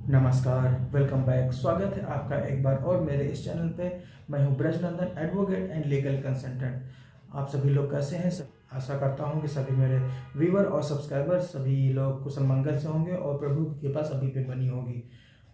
नमस्कार, welcome back. स्वागत है आपका एक बार और मेरे इस चैनल पे। मैं हूं Brajnandan, advocate and legal consultant. आप सभी लोग कैसे हैं? आशा करता हूं कि सभी मेरे व्यूवर और सब्सक्राइबर सभी लोग कुशल मंगल से होंगे और प्रभु की कृपा सभी पे बनी होगी।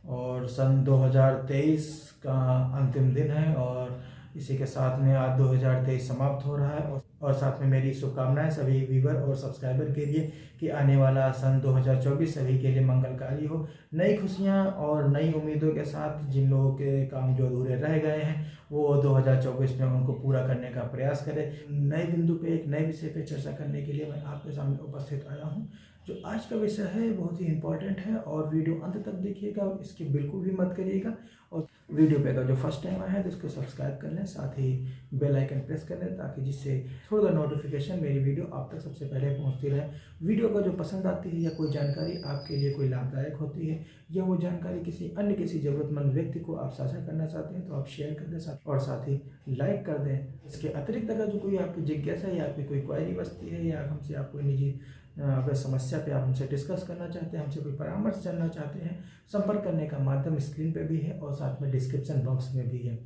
और सन 2023 का अंतिम दिन है और इसी के साथ में आज 2023 समाप्त हो रहा है और साथ में मेरी शुभकामनाएं सभी व्यूवर और सब्सक्राइबर के लिए कि आने वाला सन 2024 सभी के लिए मंगलकारी हो। नई खुशियां और नई उम्मीदों के साथ जिन लोगों के काम जो अधूरे रह गए हैं वो 2024 में उनको पूरा करने का प्रयास करें। नए बिंदु पे एक नए विषय पे चर्चा करने के लिए मैं आपके सामने उपस्थित आया हूँ। जो आज का विषय है बहुत ही इम्पोर्टेंट है और वीडियो अंत तक देखिएगा, इसकी बिल्कुल भी मत करिएगा। और वीडियो पे अगर जो फर्स्ट टाइम आया है तो इसको सब्सक्राइब कर लें, साथ ही बेल आइकन प्रेस कर लें ताकि जिससे थोड़ा नोटिफिकेशन मेरी वीडियो आप तक सबसे पहले पहुंचती रहे। वीडियो का जो पसंद आती है या कोई जानकारी आपके लिए कोई लाभदायक होती है या वो जानकारी किसी ज़रूरतमंद व्यक्ति को आप साझा करना चाहते हैं तो आप शेयर कर दें और साथ ही लाइक कर दें। इसके अतिरिक्त अगर जो कोई आपकी जिज्ञासा है या आपकी कोई क्वेरी बचती है या हमसे आप कोई निजी अगर समस्या पे आप हमसे डिस्कस करना चाहते हैं, हमसे कोई परामर्श जानना चाहते हैं, संपर्क करने का माध्यम स्क्रीन पे भी है और साथ में डिस्क्रिप्शन बॉक्स में भी है।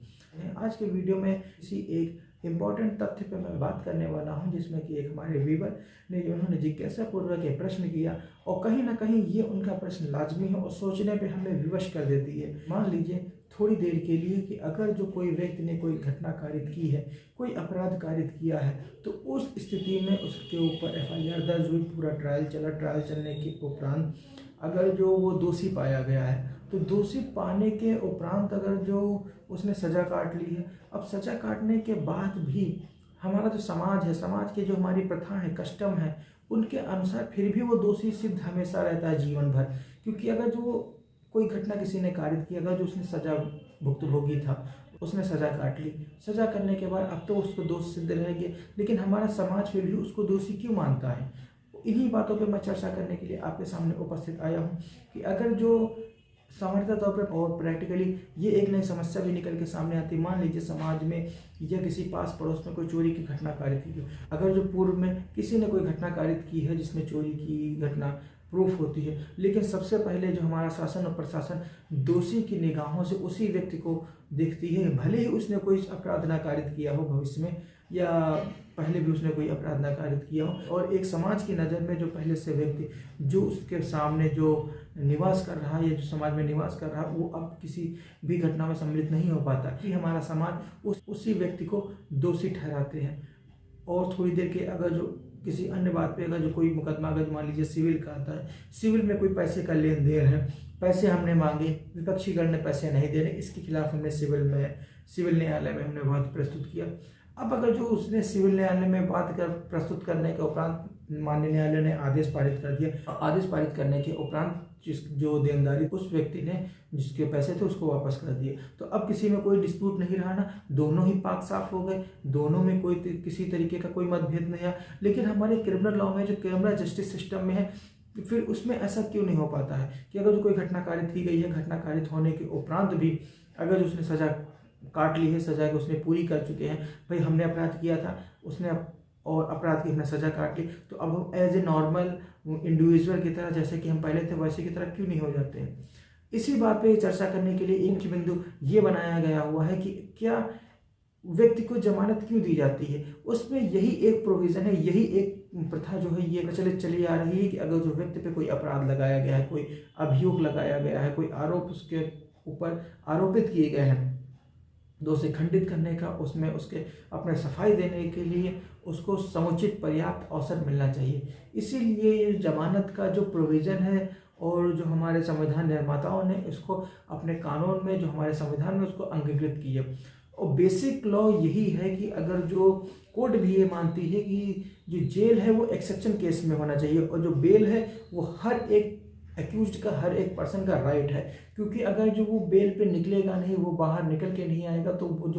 आज के वीडियो में किसी एक इम्पॉर्टेंट तथ्य पे मैं बात करने वाला हूं जिसमें कि एक हमारे व्यूवर ने उन्होंने जिज्ञासा पूर्वक एक प्रश्न किया और कहीं ना कहीं ये उनका प्रश्न लाजमी है और सोचने पे हमें विवश कर देती है। मान लीजिए थोड़ी देर के लिए कि अगर जो कोई व्यक्ति ने कोई घटना कारित की है, कोई अपराध कारित किया है, तो उस स्थिति में उसके ऊपर FIR दर्ज हुई, पूरा ट्रायल चला। ट्रायल चलने के उपरांत अगर जो वो दोषी पाया गया है तो दोषी पाने के उपरांत अगर जो उसने सज़ा काट ली है, अब सज़ा काटने के बाद भी हमारा जो समाज है, समाज के जो हमारी प्रथा है, कस्टम है, उनके अनुसार फिर भी वो दोषी सिद्ध हमेशा रहता है जीवन भर। क्योंकि अगर जो कोई घटना किसी ने कारित की, अगर जो उसने सज़ा भुक्तभोगी था, उसने सज़ा काट ली, सज़ा करने के बाद अब तो उसको दोष सिद्ध रहेगी, लेकिन हमारा समाज फिर भी उसको दोषी क्यों मानता है? इन्हीं बातों पे मैं चर्चा करने के लिए आपके सामने उपस्थित आया हूँ कि अगर जो सामान्यतः तौर पर और प्रैक्टिकली ये एक नई समस्या भी निकल के सामने आती है। मान लीजिए समाज में या किसी पास पड़ोस में कोई चोरी की घटना कारित की हो, अगर जो पूर्व में किसी ने कोई घटना कारित की है जिसमें चोरी की घटना प्रूफ होती है, लेकिन सबसे पहले जो हमारा शासन और प्रशासन दोषी की निगाहों से उसी व्यक्ति को देखती है, भले ही उसने कोई अपराध ना कारित किया हो भविष्य में या पहले भी उसने कोई अपराध ना कारित किया हो। और एक समाज की नज़र में जो पहले से व्यक्ति जो उसके सामने जो निवास कर रहा है या जो समाज में निवास कर रहा है वो अब किसी भी घटना में सम्मिलित नहीं हो पाता कि हमारा समाज उसी व्यक्ति को दोषी ठहराते हैं। और थोड़ी देर के अगर जो किसी अन्य बात पे अगर जो कोई मुकदमा अगर मान लीजिए सिविल का आता है, सिविल में कोई पैसे का लेन देन है, पैसे हमने मांगे, विपक्षी गण ने पैसे नहीं दे रहे, इसके खिलाफ हमने सिविल न्यायालय में हमने बात प्रस्तुत किया। अब अगर जो उसने सिविल न्यायालय में बात प्रस्तुत करने के उपरांत माननीय न्यायालय ने आदेश पारित कर दिया, आदेश पारित करने के उपरांत जो देनदारी उस व्यक्ति ने जिसके पैसे थे उसको वापस कर दिए, तो अब किसी में कोई डिस्प्यूट नहीं रहा ना, दोनों ही पाक साफ हो गए, दोनों में कोई किसी तरीके का कोई मतभेद नहीं आया। लेकिन हमारे क्रिमिनल लॉ में जो क्रिमिनल जस्टिस सिस्टम में है, फिर उसमें ऐसा क्यों नहीं हो पाता है कि अगर जो कोई घटना कारित की गई है, घटना कारित होने के उपरांत भी अगर उसने सजा काट ली है, सजा को उसने पूरी कर चुके हैं, भाई हमने अपराध किया था, उसने और अपराध की हमने सजा काट ली, तो अब हम एज ए नॉर्मल इंडिविजुअल की तरह जैसे कि हम पहले थे वैसे की तरह क्यों नहीं हो जाते हैं? इसी बात पे चर्चा करने के लिए एक मुख्य बिंदु ये बनाया गया हुआ है कि क्या व्यक्ति को जमानत क्यों दी जाती है। उसमें यही एक प्रोविज़न है, यही एक प्रथा जो है ये प्रचलित चली आ रही है कि अगर जो व्यक्ति पे कोई अपराध लगाया गया है, कोई अभियोग लगाया गया है, कोई आरोप उसके ऊपर आरोपित किए गए हैं, दोषी खंडित करने का, उसमें उसके अपने सफाई देने के लिए उसको समुचित पर्याप्त अवसर मिलना चाहिए। इसीलिए ये जमानत का जो प्रोविज़न है और जो हमारे संविधान निर्माताओं ने इसको अपने कानून में, जो हमारे संविधान में उसको अंगीकृत किया। और बेसिक लॉ यही है कि अगर जो कोर्ट भी ये मानती है कि जो जेल है वो एक्सेप्शन केस में होना चाहिए और जो बेल है वो हर एक एक्यूज्ड का, हर एक पर्सन का राइट है। क्योंकि अगर जो वो बेल पे निकलेगा नहीं, वो बाहर निकल के नहीं आएगा, तो वो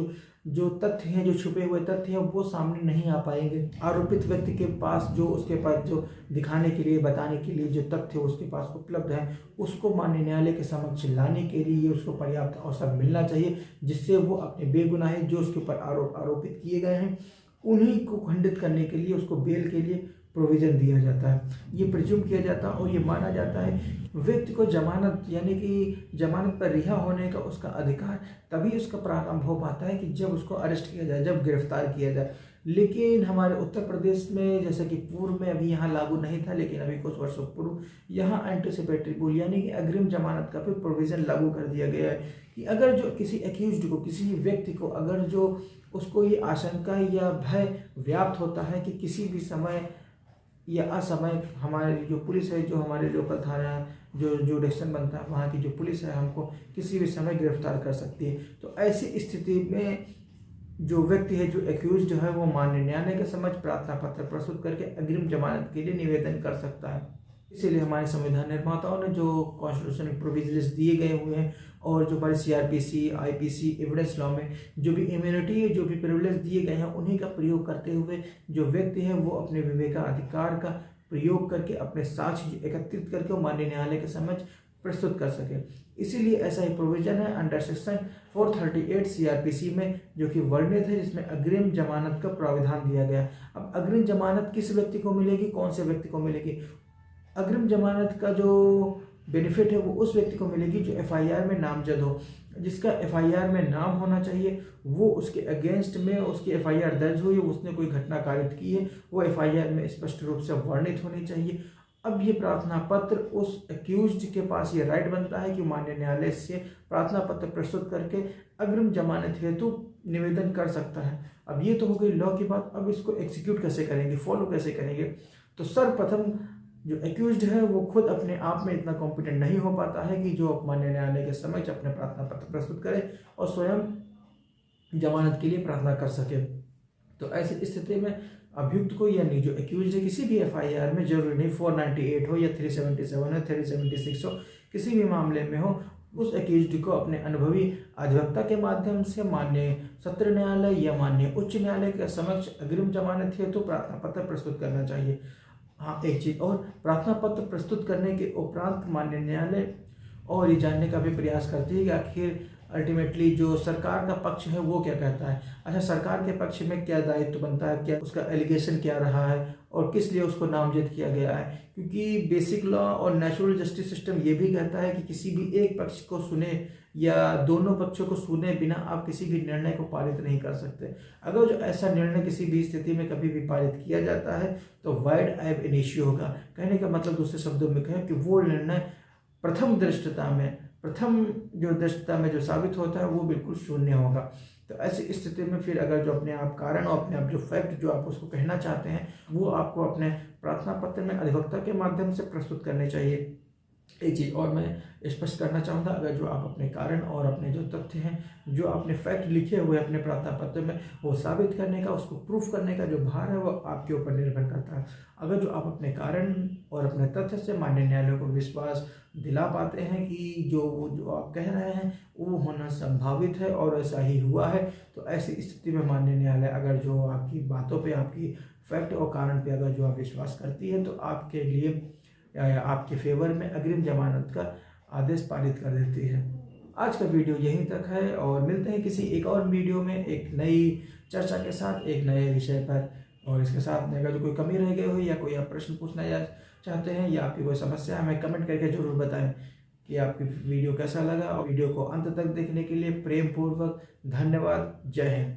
जो तथ्य हैं, जो छुपे हुए तथ्य हैं, वो सामने नहीं आ पाएंगे। आरोपित व्यक्ति के पास जो उसके पास जो दिखाने के लिए, बताने के लिए जो तथ्य उसके पास उपलब्ध है, उसको माननीय न्यायालय के समक्ष लाने के लिए उसको पर्याप्त अवसर मिलना चाहिए, जिससे वो अपने बेगुनाही जो उसके ऊपर आरोपित किए गए हैं उन्हीं को खंडित करने के लिए, उसको बेल के लिए प्रोविज़न दिया जाता है। ये प्रिज्यूम किया जाता है और ये माना जाता है व्यक्ति को जमानत यानी कि जमानत पर रिहा होने का उसका अधिकार तभी उसका प्रारंभ हो पाता है कि जब उसको अरेस्ट किया जाए, जब गिरफ्तार किया जाए। लेकिन हमारे उत्तर प्रदेश में जैसे कि पूर्व में अभी यहाँ लागू नहीं था, लेकिन अभी कुछ वर्षों पूर्व यहाँ एंटीसिपेटरी बेल यानी कि अग्रिम जमानत का भी प्रोविज़न लागू कर दिया गया है कि अगर जो किसी एक्यूज्ड को, किसी व्यक्ति को अगर जो उसको ये आशंका या भय व्याप्त होता है कि किसी भी समय या असमय हमारी जो पुलिस है, जो हमारे लोकल थाना जो जुडिक्शन बनता है वहाँ की जो पुलिस है हमको किसी भी समय गिरफ्तार कर सकती है, तो ऐसी स्थिति में जो व्यक्ति है, जो एक्यूज्ड है, वो माननीय न्यायालय के समक्ष प्रार्थना पत्र प्रस्तुत करके अग्रिम जमानत के लिए निवेदन कर सकता है। इसीलिए हमारे संविधान निर्माताओं ने जो कॉन्स्टिट्यूशनल प्रोविजंस दिए गए हुए हैं और जो हमारे सीआरपीसी, आईपीसी, एविडेंस लॉ में जो भी इम्यूनिटी, जो भी प्रिविलेज दिए गए हैं, उन्हीं का प्रयोग करते हुए जो व्यक्ति है वो अपने विवेकाधिकार का प्रयोग करके अपने साक्ष्य एकत्रित करके वो माननीय न्यायालय के समक्ष प्रस्तुत कर सके। इसीलिए ऐसा ही प्रोविजन है अंडर सेक्शन 438 सीआरपीसी में, जो कि वर्णित है, जिसमें अग्रिम जमानत का प्रावधान दिया गया। अब अग्रिम जमानत किस व्यक्ति को मिलेगी, कौन से व्यक्ति को मिलेगी? अग्रिम जमानत का जो बेनिफिट है वो उस व्यक्ति को मिलेगी जो एफआईआर में नामजद हो, जिसका एफआईआर में नाम होना चाहिए, वो उसके अगेंस्ट में उसकी एफआईआर दर्ज हुई, उसने कोई घटना कारित की है, वो एफआईआर में स्पष्ट रूप से वर्णित होनी चाहिए। अब ये प्रार्थना पत्र उस एक्यूज्ड के पास ये राइट बनता है कि माननीय न्यायालय से प्रार्थना पत्र प्रस्तुत करके अग्रिम जमानत हेतु निवेदन कर सकता है। अब ये तो हो गई लॉ की बात। अब इसको एग्जीक्यूट कैसे करेंगे, फॉलो कैसे करेंगे? तो सर्वप्रथम जो एक्यूज्ड है वो खुद अपने आप में इतना कॉम्पिटेंट नहीं हो पाता है कि जो माननीय न्यायालय के समक्ष अपने प्रार्थना पत्र प्रस्तुत करे और स्वयं जमानत के लिए प्रार्थना कर सके। तो ऐसी स्थिति में अभियुक्त को यानी जो एक्यूज्ड है किसी भी एफआईआर में, जरूरी नहीं 498 हो या 377 हो, 376 हो, किसी भी मामले में हो, उस एक्यूज्ड को अपने अनुभवी अधिवक्ता के माध्यम से माननीय सत्र न्यायालय या माननीय उच्च न्यायालय के समक्ष अग्रिम जमानत हेतु प्रार्थना पत्र प्रस्तुत करना चाहिए। हाँ, एक चीज़ और, प्रार्थना पत्र प्रस्तुत करने के उपरांत माननीय न्यायालय और ये जानने का भी प्रयास करती है कि आखिर अल्टीमेटली जो सरकार का पक्ष है वो क्या कहता है। अच्छा, सरकार के पक्ष में क्या दायित्व बनता है, क्या उसका एलिगेशन क्या रहा है और किस लिए उसको नामजद किया गया है, क्योंकि बेसिक लॉ और नेचुरल जस्टिस सिस्टम ये भी कहता है कि किसी भी एक पक्ष को सुने या दोनों पक्षों को सुने बिना आप किसी भी निर्णय को पारित नहीं कर सकते। अगर जो ऐसा निर्णय किसी भी स्थिति में कभी भी पारित किया जाता है तो वाइड एब इनिशियो होगा। कहने का मतलब दूसरे शब्दों में कहें कि वो निर्णय प्रथम दृष्टता में जो साबित होता है वो बिल्कुल शून्य होगा। तो ऐसी स्थिति में फिर अगर जो अपने आप कारण और अपने आप जो फैक्ट जो आप उसको कहना चाहते हैं वो आपको अपने प्रार्थना पत्र में अधिवक्ता के माध्यम से प्रस्तुत करने चाहिए। एक चीज़ और मैं स्पष्ट करना चाहूँगा, अगर जो आप अपने कारण और अपने जो तथ्य हैं, जो आपने फैक्ट लिखे हुए अपने प्रार्थना पत्र में, वो साबित करने का, उसको प्रूफ करने का जो भार है वो आपके ऊपर निर्भर करता है। अगर जो आप अपने कारण और अपने तथ्य से माननीय न्यायालय को विश्वास दिला पाते हैं कि जो आप कह रहे हैं वो होना संभावित है और ऐसा ही हुआ है, तो ऐसी स्थिति में माननीय न्यायालय अगर जो आपकी बातों पे, आपकी फैक्ट और कारण पे अगर जो आप विश्वास करती है तो आपके लिए आपके फेवर में अग्रिम जमानत का आदेश पारित कर देती है। आज का वीडियो यहीं तक है और मिलते हैं किसी एक और वीडियो में एक नई चर्चा के साथ, एक नए विषय पर। और इसके साथ में अगर जो कोई कमी रह गई हो या कोई आप प्रश्न पूछना चाहते हैं या आपकी कोई समस्या हमें कमेंट करके जरूर बताएं कि आपकी वीडियो कैसा लगा। और वीडियो को अंत तक देखने के लिए प्रेम पूर्वक धन्यवाद। जय हिंद।